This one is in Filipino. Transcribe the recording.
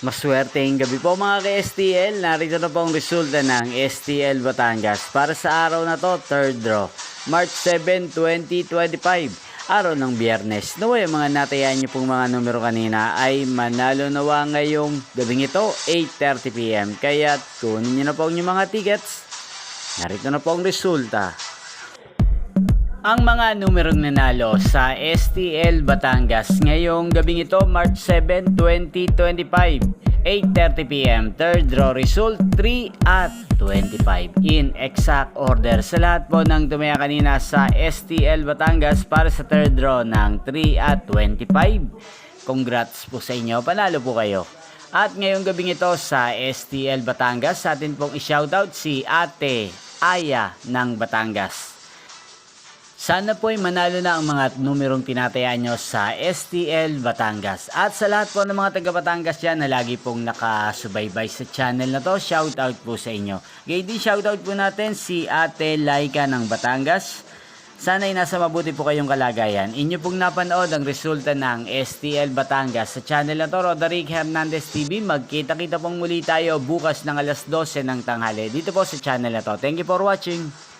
Maswerteng gabi po mga ka-STL. Narito na po ang resulta ng STL Batangas para sa araw na to, third draw, March 7, 2025. Araw ng Biyernes. Naway ang mga natayan niyo pong mga numero kanina ay manalo nawa ngayong gabing ito, 8:30 PM. Kaya kunin niyo na po ang inyong mga tickets. Narito na po ang resulta. Ang mga numerong nanalo sa STL Batangas ngayong gabing ito, March 7, 2025, 8:30 PM. Third draw result 3 at 25 in exact order. Sa lahat po ng tumaya kanina sa STL Batangas para sa third draw ng 3 at 25. Congrats po sa inyo, panalo po kayo. At ngayong gabing ito sa STL Batangas, sa atin pong i-shoutout si Ate Aya ng Batangas. Sana po ay manalo na ang mga numerong tinatayaan nyo sa STL Batangas. At sa lahat po ng mga taga Batangas dyan na lagi pong nakasubaybay sa channel na to, shoutout po sa inyo. Gayun din shoutout po natin si Ate Laika ng Batangas. Sana ay nasa mabuti po kayong kalagayan. Inyo pong napanood ang resulta ng STL Batangas sa channel na to, Roderick Hernandez TV. Magkita-kita pong muli tayo bukas ng alas 12 ng tanghali dito po sa channel na to. Thank you for watching.